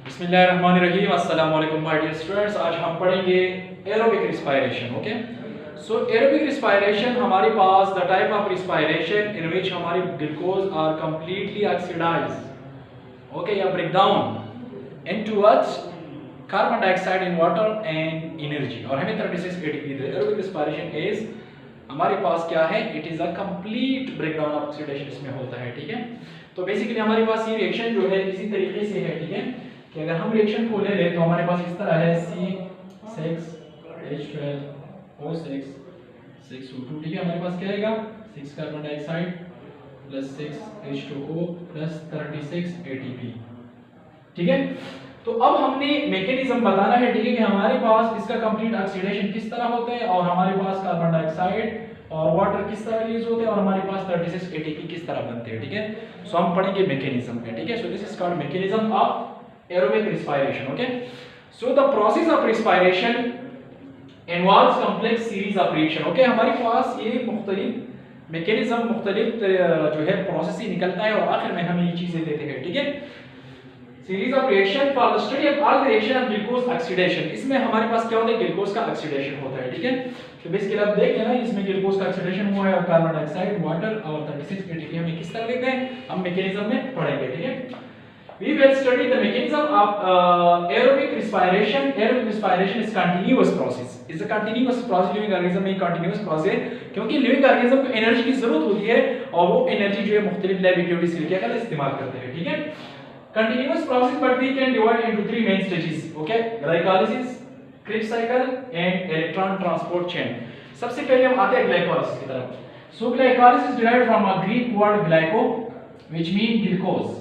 बिस्मिल्लाहिर्रहमानिर्रहीम, अस्सलाम वालेकुम माय डियर स्टूडेंट्स। आज हम पढ़ेंगे aerobic respiration. Okay, so aerobic respiration हमारे पास the type of respiration in which हमारी glucose are completely oxidised, okay, या break down into towards carbon dioxide in water and energy. और हमें 36 ATP the aerobic respiration is हमारे पास क्या है, it is a complete breakdown of oxidation इसमें होता है। ठीक है, तो बेसिकली हमारे पास ये रिएक्शन जो है इसी तरीके से है। ठीक है, कि अगर हम रिएक्शन को ले लें तो हमारे पास इस तरह है C6H12O6 6O2। ठीक है, हमारे पास क्या आएगा 6 carbon dioxide plus 6H2O plus 36 ATP। ठीक है, तो अब हमने मैकेनिज्म बताना है। ठीक है, कि हमारे पास इसका कंप्लीट ऑक्सीडेशन किस तरह होता है और हमारे पास कार्बन डाइऑक्साइड और वाटर किस तरह रिलीज होते हैं और हमारे पास 36 ATP किस तरह बनते हैं। ठीक है, सो हम पढ़ेंगे मैकेनिज्म पे। ठीक है, so this is called mechanism of aerobic respiration. Okay, so the process of respiration involves complex series of reaction. Okay, हमारे पास ये मुख्तलिफ मैकेनिज्म मुख्तलिफ जो है प्रोसेस ही निकलता है और आखिर में हमें ये चीजें देते हैं। ठीक है, series of reaction for the study of all reaction of glucose oxidation. इसमें हमारे पास क्या होता है, ग्लूकोज का ऑक्सीडेशन होता है। ठीक है, तो बेसिकली आप देख लेना इसमें ग्लूकोज का ऑक्सीडेशन हुआ है और कार्बन डाइऑक्साइड वाटर और 36 ATP हमें किस तरह देते हैं, हम मैकेनिज्म में पढ़ेंगे। ठीक है, we will study the mechanism of aerobic respiration. Aerobic respiration is continuous process. Is a continuous process. Living organism में continuous process, क्योंकि living organism को एनर्जी की जरूरत होती है और वो एनर्जी जो है मुख्तलिफ लैब एक्टिविटीज के लिए क्या करते हैं, इस्तेमाल करते हैं। ठीक है, continuous process, but we can divide into three main stages. Okay, glycolysis, Krebs cycle and electron transport chain. सबसे पहले हम आते हैं glycolysis की तरफ. So glycolysis derived from a Greek word glyco, which means glucose.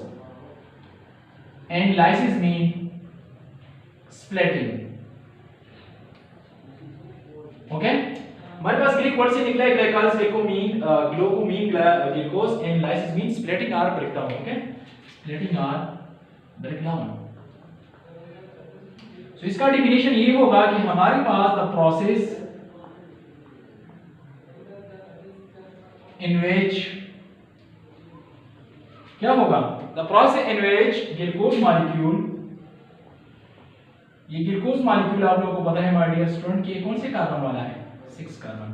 And lysis mean splitting. Okay, हमारे पास Greek word से निकला है glycolysis, ग्लूको mean glucose and lysis mean splitting और ब्रेकडाउन। ओके, स्प्लिटिंग और ब्रेकडाउन। सो इसका डेफिनेशन ये होगा कि हमारे पास द प्रोसेस इन विच क्या होगा, the process in which glucose molecule, ये ग्लूकोज मॉलिक्यूल आप लोगों को पता है माय डियर स्टूडेंट कि कौन से कार्बन वाला है, 6 carbon.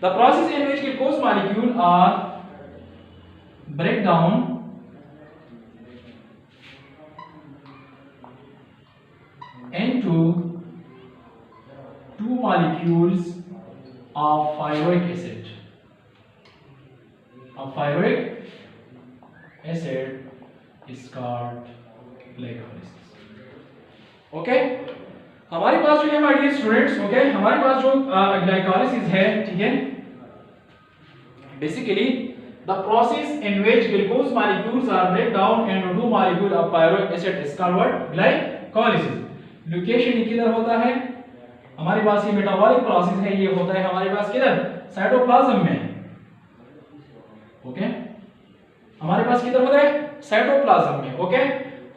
The process in which glucose molecule are break down into two molecules of pyruvic acid. A pyruvic acid is called glycolysis. Okay, हमारे पास जो है माय डियर स्टूडेंट्स, ओके, हमारे पास जो ग्लाइकोलाइसिस है, ठीक है, basically the process in which glucose molecules are break down into two molecule of pyruvic acid is called glycolysis. Location किधर होता है, हमारे पास ये मेटाबॉलिक प्रोसेस है, ये होता है हमारे पास किधर, साइटोप्लाज्म में। ओके, हमारे पास किधर होता है, साइटोप्लाज्म में। ओके,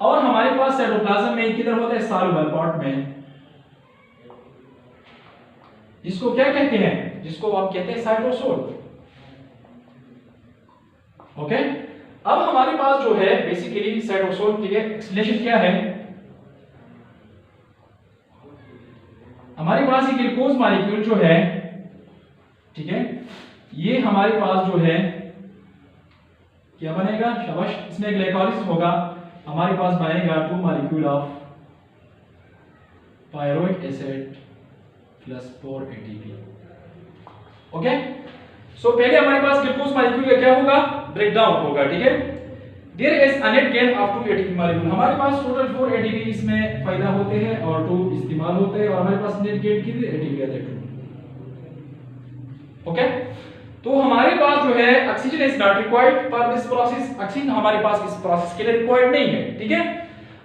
और हमारे पास साइटोप्लाज्म में किधर होता है, सॉल्युबल पार्ट में, जिसको क्या कहते हैं, जिसको आप कहते हैं साइटोसोल। ओके, अब हमारे पास जो है बेसिकली साइटोसोल, ठीक है, एक्सप्लेनेशन क्या है, हमारे पास ये ग्लूकोज मॉलिक्यूल जो है, ठीक है, ये हमारे पास जो है क्या बनेगा, शाबाश, इसमें ग्लाइकोलाइसिस होगा, हमारे पास बनेगा 2 molecule of pyruvic acid plus 4 ATP। Okay, so पहले हमारे पास ग्लूकोज मॉलिक्यूल का क्या होगा, ब्रेकडाउन होगा। ठीक है, there is a net gain of 2 ATP molecule, हमारे पास टोटल 4 ATP इसमें पैदा होते हैं और 2 इस्तेमाल होते हैं और हमारे पास नेट गेन कितने ATP आते हैं, 2। ओके, तो हमारे पास जो है oxygen is not required for this process, oxygen हमारे पास इस प्रोसेस के लिए रिक्वायर्ड नहीं है। ठीक है,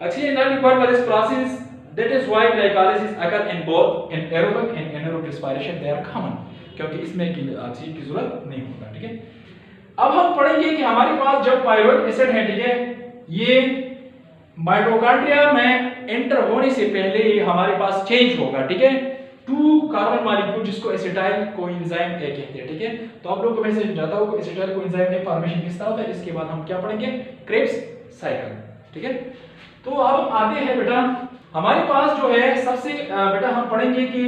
oxygen not required for this process, that is why glycolysis occur in both in aerobic and anaerobic respiration, they are common, क्योंकि इसमें ऑक्सीजन की जरूरत नहीं होता। ठीक है, अब हम पढ़ेंगे कि हमारे पास जब पायरुविक एसिड है, ठीक है, ये माइटोकॉन्ड्रिया में एंटर होने से पहले हमारे पास चेंज होगा। ठीक है, 2 कार्बन मॉलिक्यूल जिसको एसिटाइल कोएंजाइम ए कहते हैं। ठीक है, तो आप लोगों को मैसेज जाता होगा एसिटाइल कोएंजाइम ए फॉर्मेशन किस तरह होता है, इसके बाद हम क्या पढ़ेंगे, क्रेब्स साइकिल। ठीक है, तो अब आते हैं बेटा, हमारे पास जो है सबसे बेटा हम पढ़ेंगे कि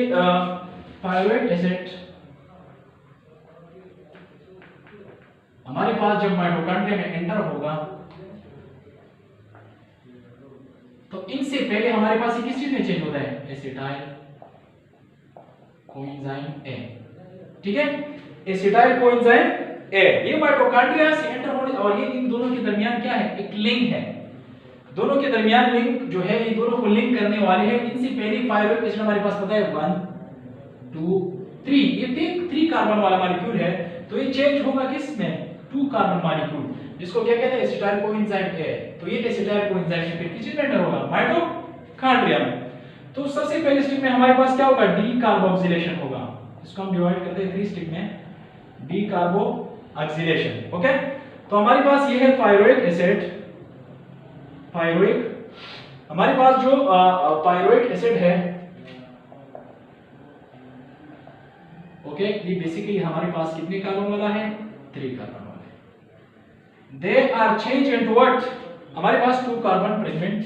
पायरुवेट एसिड हमारे पास जब माइटोकॉन्ड्रिया में एंटर होगा तो इनसे पहले हमारे पास ये किस चीज में चेंज होता है, एसिटाइल कोएंजाइम ए, ठीक है, एसिटाइल कोएंजाइम ए। ये माइटोकॉन्ड्रिया से एंटर होने और ये इन दोनों के दरमियान क्या है, एक लिंक है, दोनों के दरमियान लिंक जो है ये दोनों को लिंक करने वाले हैं। इनसे पहले पायरुवेट एसिड हमारे पास पता है 1 2 3, ये 3 कार्बन वाला मॉलिक्यूल है, तो ये चेंज होगा किस में, 2 कार्बन मॉलिक्यूल, जिसको क्या कहते हैं, एसिटाइल कोएंजाइम ए। तो ये एसिटाइल कोएंजाइम फिर किस में एंटर होगा, माइटोकॉन्ड्रिया में। तो सबसे पहले स्टेप में हमारे पास क्या होगा, डी कार्बोक्सिलेशन होगा, इसको हम डिवाइड करते हैं 3 स्टेप में, डी कार्बोक्सिलेशन। ओके, तो हमारे पास ये है पायरुवेट एसिड, पायरुवेट, हमारे पास जो पायरुवेट एसिड है, ओके, ये बेसिकली हमारे पास कितने कार्बन वाला है, 3 कार्बन वाला है। They are change into what, हमारे पास 2 carbon fragment,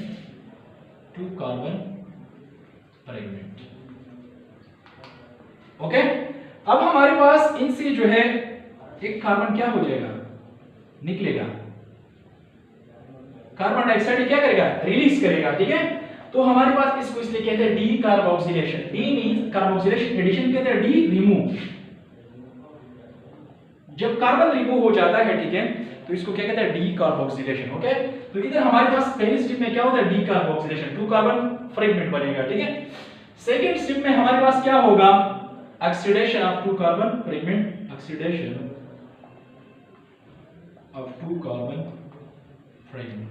2 carbon fragment. Okay, अब हमारे पास इनसे जो है एक कार्बन क्या हो जाएगा, निकलेगा, कार्बन डाइऑक्साइड क्या करेगा, रिलीज करेगा, ठीक है। तो हमारे पास इसको इसलिए कहते हैं decarboxylation, de means carboxylation, addition कहते हैं डी रिमूव, जब कार्बन रिमूव हो जाता है, ठीक है, तो इसको क्या कहते हैं, डी कार्बोक्सिलेशन। ओके, तो इधर हमारे पास पहले स्टेप में क्या होता है, डी कार्बोक्सिलेशन, 2 कार्बन फ्रेगमेंट बनेगा, ठीक है। सेकंड स्टेप में हमारे पास क्या होगा, oxidation of 2 carbon fragment, oxidation of 2 carbon fragment.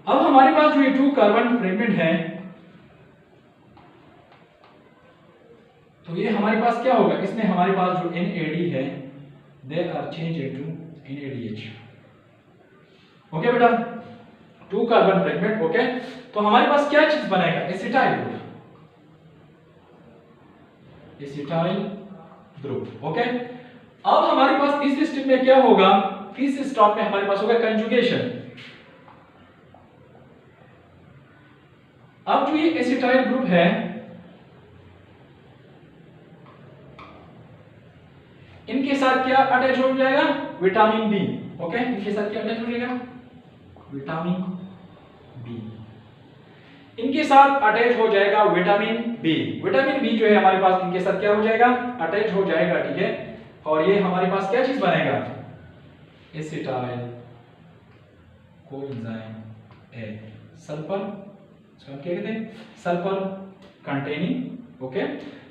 अब हमारे पास जो ये 2 कार्बन फ्रेगमेंट है, तो ये हमारे पास क्या होगा, इसमें हमारे पास जो NAD है, they are change into NADH। Okay बेटा, 2 कार्बन फ्रेगमेंट। ओके, तो हमारे पास क्या चीज बनेगा, acetyl group, acetyl group. Okay, अब हमारे पास तीसरे स्टेप में क्या होगा, तीसरे स्टेप में हमारे पास होगा कंजुगेशन। अब जो ये एसिटाइल ग्रुप है, इनके साथ क्या अटैच हो जाएगा, विटामिन बी। ओके, इनके साथ क्या अटैच हो जाएगा, विटामिन बी, इनके साथ अटैच हो जाएगा विटामिन बी। विटामिन बी जो है हमारे पास इनके साथ क्या हो जाएगा, अटैच हो जाएगा, ठीक है। और ये हमारे पास क्या चीज बनेगा, एसिटाइल कोएंजाइम ए, सल्फर, इसको हम क्या कहते हैं, सल्फर कंटेनिंग। ओके,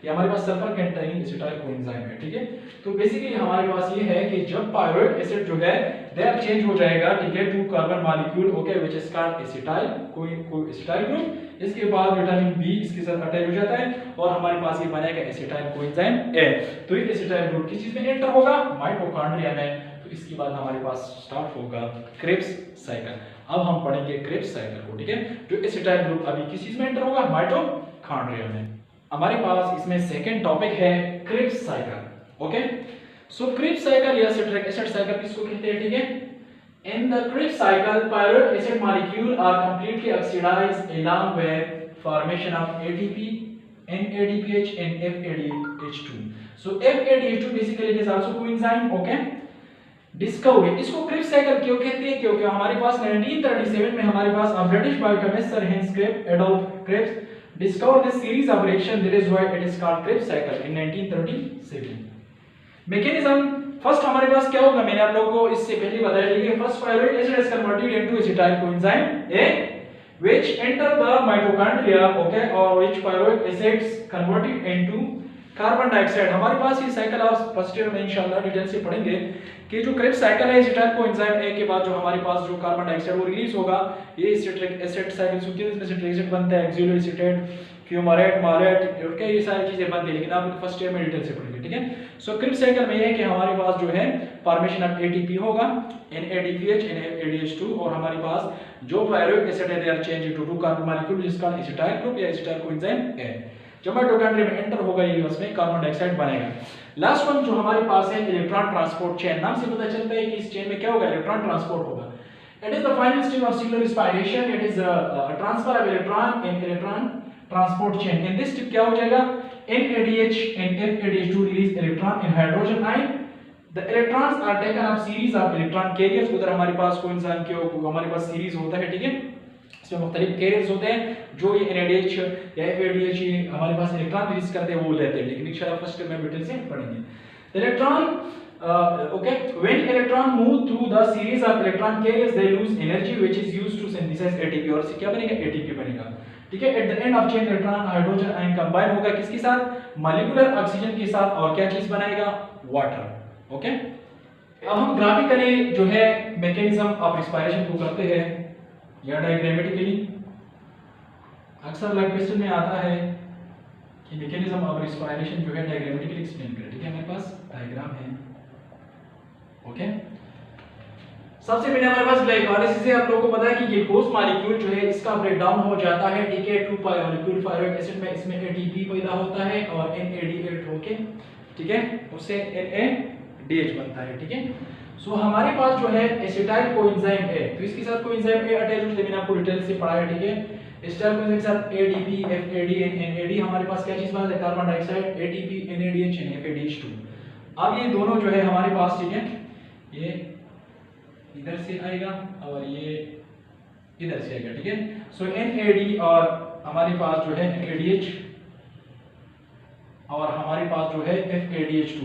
ये हमारे पास सल्फर कंटेनिंग एसिटाइल कोएंजाइम है, ठीक है। तो बेसिकली हमारे पास ये है कि जब पायरुवेट एसिड जो है देयर चेंज हो जाएगा, ठीक है, 2 carbon molecule, okay, which is called acetyl कोई एसिटाइल ग्रुप, इसके बाद विटामिन बी इसके साथ अटैच हो जाता है और हमारे पास ये बनेगा एसिटाइल कोएंजाइम ए। तो ये एसिटाइल ग्रुप किस चीज में एंटर होगा, माइटोकॉन्ड्रिया में। तो इसके बाद हमारे पास स्टार्ट होगा क्रेब्स साइकिल। अब हम पढ़ेंगे क्रेब्स साइकिल को, ठीक है। जो एसिटाइल ग्रुप अभी किस चीज में एंटर होगा, माइटोकॉन्ड्रिया में। हमारे पास इसमें सेकंड टॉपिक है क्रेब्स साइकिल। ओके, सो क्रेब्स साइकिल या सिट्रिक एसिड साइकिल किसको कहते हैं, ठीक है। In the Krebs cycle, pyruvate acid molecules are completely oxidized along with formation of ATP, NADPH and FADH2. So FADH2 basically it is also coenzyme, okay? Discovery, इसको Krebs cycle क्यों कहते हैं, क्योंकि हमारे पास 1937 में हमारे पास British biochemist Sir Hans Krebs, Adolf Krebs discovered this series of reaction, that is why it is called Krebs cycle in 1937. Mechanism, first हमारे पास क्या होगा, मैंने आप लोगों को इससे पहले बताया था कि first pyruvate acid is converted into acetyl coenzyme A which enter the mitochondria, okay, or which pyruvate acids converted into carbon dioxide. हमारे पास ये साइकिल आप फर्स्ट ईयर में इंशाल्लाह डिटेल से पढ़ेंगे कि जो क्रेब्स साइकिल है एसिटाइल कोएंजाइम ए के बाद जो हमारे पास जो कार्बन डाइऑक्साइड वो रिलीज होगा, ये सिट्रिक एसिड साइकिल सुनते हैं, इसमें सिट्रिक एसिड बनता है, एक्सिलो एसिटेट, क्यूमारेट, मालेट, ओके, ये सारी चीजें बनती है, लेकिन आप फर्स्ट ईयर में डिटेल से पढ़ेंगे, ठीक है। सो क्रेब्स साइकिल में ये है कि हमारे पास जो है फॉर्मेशन ऑफ एटीपी होगा, NADPH, NADH2, और हमारे पास जो पायरुवेट एसिड है they are change into 2 carbon molecule जिसका एसिटाइल ग्रुप या एसिटाइल कोएंजाइम है। जब माइटोकॉन्ड्रिया में एंटर होगा ये उसमें कार्बन डाइऑक्साइड बनेगा। लास्ट वन जो हमारे पास है इलेक्ट्रॉन ट्रांसपोर्ट चेन, नाम से पता चलता है कि इस चेन में क्या होगा, इलेक्ट्रॉन ट्रांसपोर्ट होगा। It is the final stage of cellular respiration. It is a transfer of electron in electron transport chain. In this step क्या हो जाएगा? NADH and FADH2 release electron in hydrogen ion. The electrons are taken up series of electron carriers. उधर हमारे पास coenzyme के हमारे पास series होता है, ठीक है, इसमें मुख्तलिफ कैरियर्स होते हैं जो ये NADH या FADH हमारे पास इलेक्ट्रॉन रिलीज करते हैं वो लेते हैं, लेकिन इंशाल्लाह फर्स्ट में डिटेल से पढ़ेंगे. Electron okay, when electron move through the series of electron carriers they lose energy which is used to synthesize ATP. और क्या बनेगा? ATP बनेगा, ठीक है. At the end of chain electron hydrogen ion combine होगा किसके साथ? मॉलिक्यूलर ऑक्सीजन के साथ, और क्या चीज बनाएगा? वाटर. ओके, अब हम ग्राफिकली जो है मैकेनिज्म ऑफ रिस्पायरेशन को करते हैं या डायग्रामेटिकली. अक्सर लाइक क्वेश्चन में आता है कि मैकेनिज्म ऑफ रिस्पायरेशन जो है डायग्रामेटिकली एक्सप्लेन करें, ठीक है. हमारे पास डायग्राम है. ओके, सबसे पहले हमारे पास ग्लाइकोलाइसिस है. आप लोगों को पता है कि ग्लूकोज मॉलिक्यूल जो है इसका ब्रेक डाउन हो जाता है, ठीक है, 2 मॉलिक्यूल पायरुविक एसिड में. इसमें ATP पैदा होता है और NADH होके, ठीक है, उससे NADH बनता है, ठीक है. सो हमारे पास जो है एसिटाइल कोएंजाइम है, तो इसके साथ कोएंजाइम A अटैच होता है, मैंने आपको डिटेल से पढ़ाया, ठीक है. एसिटाइल कोएंजाइम के साथ ADP, FAD और NAD. हमारे पास क्या चीज बनता है? कार्बन डाइऑक्साइड, ATP, NADH और FADH2. अब ये दोनों जो है हमारे पास, ठीक है, ये इधर से आएगा और ये इधर से आएगा, ठीक है. सो NAD और हमारे पास जो है NADH और हमारे पास जो है FADH2,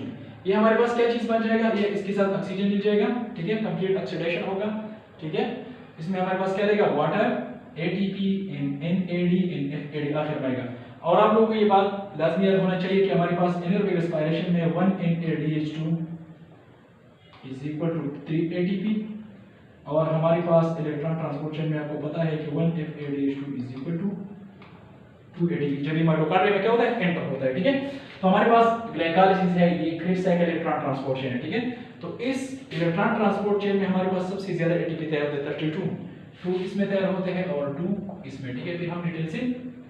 ये हमारे पास क्या चीज बन जाएगा? ये इसके साथ ऑक्सीजन मिल जाएगा, ठीक है, कंप्लीट ऑक्सीडेशन होगा, ठीक है. इसमें हमारे पास क्या रहेगा? Water, ATP and NAD and FAD आखिर में आएगा. और आप लोगों को ये बात लाजमी याद होना चाहिए कि हमारे पास एनर्बिक रेस्पिरेशन में 1 NADH2 is equal to 3 ATP और हमारे पास इलेक्ट्रॉन ट्रांसपोर्ट चेन में आपको पता है कि 1 FADH2 is equal to 2 ATP. जब ये माइटोकॉन्ड्रिया में क्या होता है? एंटर होता है, ठीक है. तो हमारे पास ग्लाइकोलाइसिस है, ये crisp cycle electron transport chain है, ठीक है. तो इस इलेक्ट्रॉन ट्रांसपोर्ट चेन में हमारे पास सबसे ज्यादा ATP तैयार होते हैं, 32 2 इसमें तैयार होते हैं और 2 इसमें, ठीक है. फिर हम डिटेल से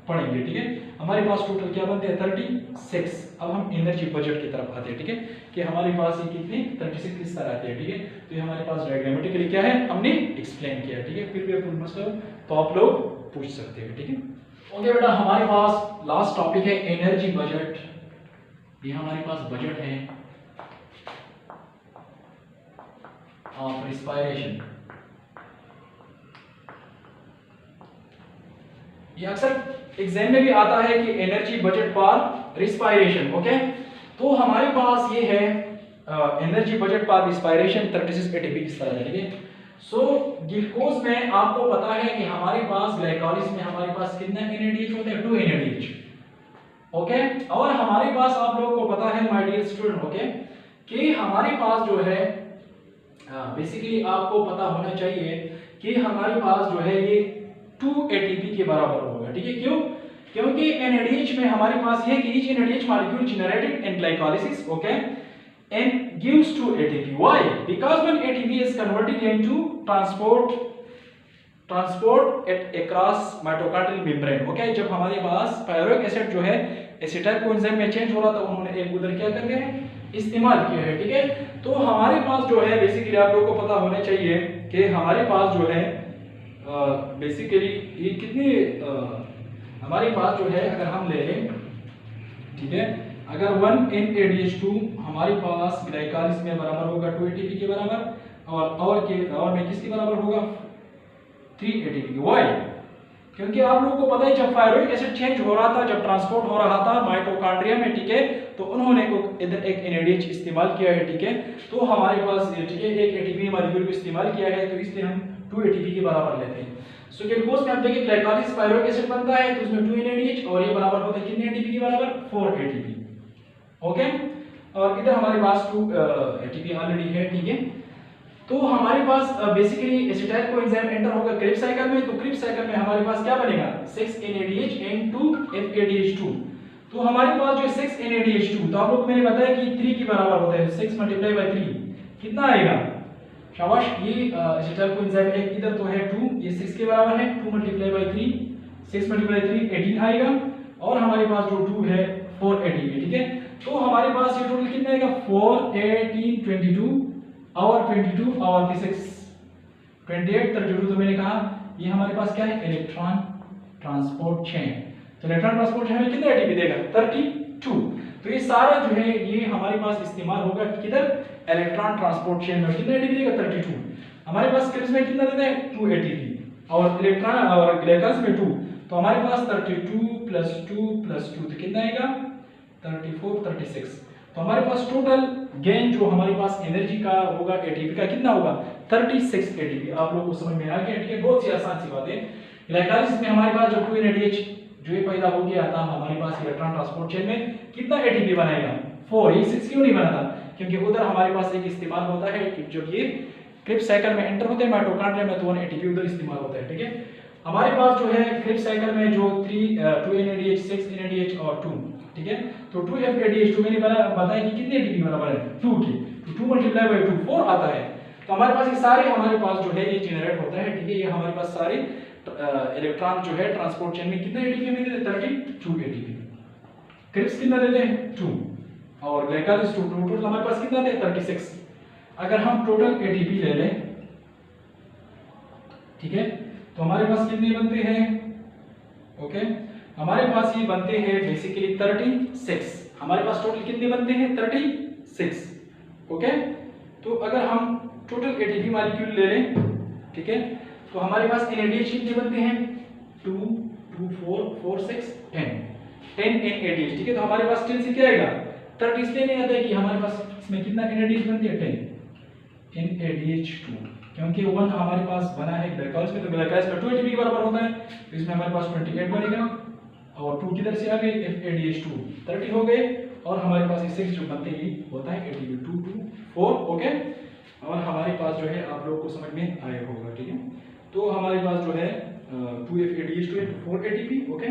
पढ़ेंगे, ठीक है. हमारे पास टोटल क्या बनते हैं? 36. अब हम एनर्जी बजट की तरफ आते हैं, ठीक है, कि हमारे पास ये कितने 36 किस तरह आते हैं, ठीक है. तो ये हमारे पास डायग्रामेटिकली क्या है हमने एक्सप्लेन किया, ठीक है. फिर भी कोई मसला तो आप लोग पूछ सकते हैं, ठीक है. ओके बेटा, हमारे पास लास्ट टॉपिक है एनर्जी बजट. ये हमारे पास बजट है ऑफ रिस्पायरेशन. ये अक्सर एग्जाम में भी आता है कि energy budget for respiration. Okay, तो हमारे पास ये है energy budget for respiration 36 ATP किस तरह है, ठीक है. सो ग्लूकोज में आपको पता है कि हमारे पास ग्लाइकोलाइसिस में हमारे पास कितना NADH होता है? 2 NADH. ओके, और हमारे पास आप लोगों को पता है माय डियर स्टूडेंट, ओके, कि हमारे पास जो है बेसिकली आपको पता होना चाहिए कि हमारे पास जो है ये 2 ATP के बराबर होगा, ठीक है. क्यों? क्योंकि NADH में हमारे पास ये कि each NADH molecule generated in glycolysis, okay, and gives 2 ATP. Why? Because when ATP is converted into transport across mitochondrial membrane. Okay, जब हमारे पास पायरुविक एसिड जो है एसिटाइल कोएंजाइम में चेंज हो रहा था, उन्होंने एक उधर क्या कर दिया है? इस्तेमाल किया है, ठीक है. तो हमारे पास जो है बेसिकली आप लोगों को पता होना चाहिए कि हमारे पास जो है बेसिकली ये कितनी हमारे पास जो है अगर हम ले लें, ठीक है, अगर 1 NADH2 हमारे पास ग्लाइकोलाइसिस में बराबर होगा 2 ATP के बराबर और में किसके बराबर होगा? 3 ATP. वाई? क्योंकि आप लोगों को पता है जब पायरुविक एसिड चेंज हो रहा था, जब ट्रांसपोर्ट हो रहा था माइटोकॉन्ड्रिया में, ठीक है, तो उन्होंने इधर एक NADH इस्तेमाल किया है, ठीक है. तो हमारे पास ठीक है एक ATP मॉलिक्यूल को इस्तेमाल किया है, तो इसलिए हम 2 ATP के बराबर लेते हैं. सो ग्लूकोज में आप देखिए ग्लाइकोलाइसिस पायरुविक एसिड बनता है, तो उसमें 2 NADH और ये बराबर होता है कितने ATP के बराबर? 4 ATP. ओके, और इधर हमारे पास 2 ATP ऑलरेडी है, ठीक है. तो हमारे पास बेसिकली एसिटाइल कोएंजाइम एंटर होगा क्रिस्प साइकिल में, तो क्रिस्प साइकिल में हमारे पास क्या बनेगा? 6 NADH and 2 FADH2. तो हमारे पास जो 6 NADH2, तो आप लोग मैंने बताया कि 3 के बराबर होता है, 6 × 3 कितना आएगा? शाबाश, ये एसिटाइल कोएंजाइम एक इधर तो है 2, ये 6 के बराबर है, 2 × 3 6 × 3 18 आएगा और हमारे पास जो 2 है 4 ATP, ठीक है. तो हमारे पास ये टोटल कितना आएगा? 4 18 22 और 22 और 36 28 32 तो मैंने कहा ये हमारे पास क्या है, इलेक्ट्रॉन ट्रांसपोर्ट चेन। तो इलेक्ट्रॉन ट्रांसपोर्ट चेन में कितना एटीपी देगा, 32। तो ये सारा जो है ये हमारे पास इस्तेमाल होगा किधर, इलेक्ट्रॉन ट्रांसपोर्ट चेन में। कितना एटीपी देगा, 32। हमारे पास क्रिप्स में कितना देता है, 2 एटीपी, और इलेक्ट्रॉन और ग्लाइकॉल्स में 2। तो हमारे पास 32 + 2 + 2 तो कितना आएगा, 34 36। तो हमारे पास टोटल गेन जो हमारे पास एनर्जी का होगा एटीपी का कितना होगा, 36 एटीपी। आप लोगों को समझ में आ गया, ठीक है, बहुत सी आसान सी बात है। इलेक्ट्रॉलिसिस में हमारे पास जो 2NADH जो ये पैदा हो गया था हमारे पास इलेक्ट्रॉन ट्रांसपोर्ट चेन में, कितना एटीपी बनाएगा, 4। ये 6 क्यों नहीं बना था, क्योंकि उधर हमारे पास एक इस्तेमाल होता है कि जब ये क्रिप्स साइकिल में एंटर होते हैं माइटोकॉन्ड्रिया में, तो 1 एटीपी उधर इस्तेमाल होता है, ठीक है। हमारे पास जो है क्रिप्स साइकिल में जो 2NADH 6NADH और 2, ठीक है। तो 2FADH2 मैंने बताया कि कितने एटीपी बराबर है, 2 के। तो 2 × 2 4 आता है। तो हमारे पास ये सारे हमारे पास जो है ये जनरेट होता है, ठीक है। ये हमारे पास सारे इलेक्ट्रॉन जो है ट्रांसपोर्ट चेन में कितने एटीपी में देते हैं, 32 एटीपी। क्रिप्स कितना देते हैं, 2, और ग्लाइकॉलिसिस 2। टोटल हमारे पास कितना देते हैं, 36। अगर हम टोटल एटीपी ले लें, ठीक है, तो हमारे पास कितने बनते हैं, ओके, हमारे पास ये बनते हैं बेसिकली 36। हमारे पास टोटल कितने बनते हैं, 36, ओके। तो अगर हम टोटल एटीपी मॉलिक्यूल ले लें, ठीक है, तो हमारे पास NADH कितने बनते हैं, 2 2 4 4 6 10 NADH, ठीक है। तो हमारे पास 10 से क्या आएगा, 30 इसलिए नहीं आता है कि हमारे पास इसमें कितना NADH बनती है, 10 NADH2, क्योंकि 1 हमारे पास बना है ग्लाइकॉल्स में, तो ग्लाइकॉल्स का 2 एटीपी के बराबर होता है। तो इसमें हमारे पास 28 बनेगा, और 2 किधर से आ गए, FADH2 30 हो गए, और हमारे पास 6 जो बनते ही होता है एटीपी 2 2 4, ओके। और हमारे पास जो है आप लोगों को समझ में आया होगा, ठीक है। तो हमारे पास जो है 2FADH2 है, 4 एटीपी, ओके।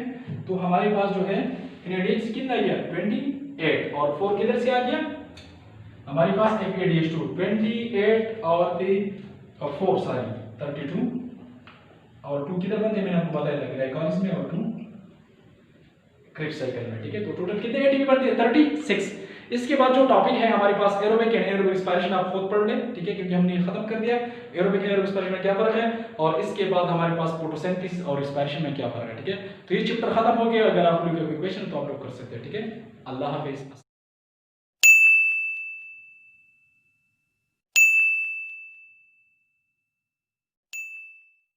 तो हमारे पास जो है NADH कितना गया, 28, और 4 किधर से आ गया, हमारे पास FADH2 28 और 4 सारी 32, और 2 किधर बनते हैं मैंने आपको बताया था ग्लाइकॉलिसिस में, और 2 क्रिप्स साइकिल में, ठीक है। तो टोटल कितने एटीपी बनते हैं, 36। इसके बाद जो टॉपिक है हमारे पास एरोबिक एंड एनारोबिक रेस्पिरेशन, आप खुद पढ़ लें, ठीक है, क्योंकि हमने खत्म कर दिया एरोबिक एनारोबिक रेस्पिरेशन में क्या फर्क है, और इसके बाद हमारे पास फोटोसिंथेसिस और रेस्पिरेशन में क्या फर्क है, ठीक है। तो ये चैप्टर खत्म हो गया। अगर आप लोग कोई क्वेश्चन तो आप लोग कर सकते हैं, ठीक है। अल्लाह हाफिज।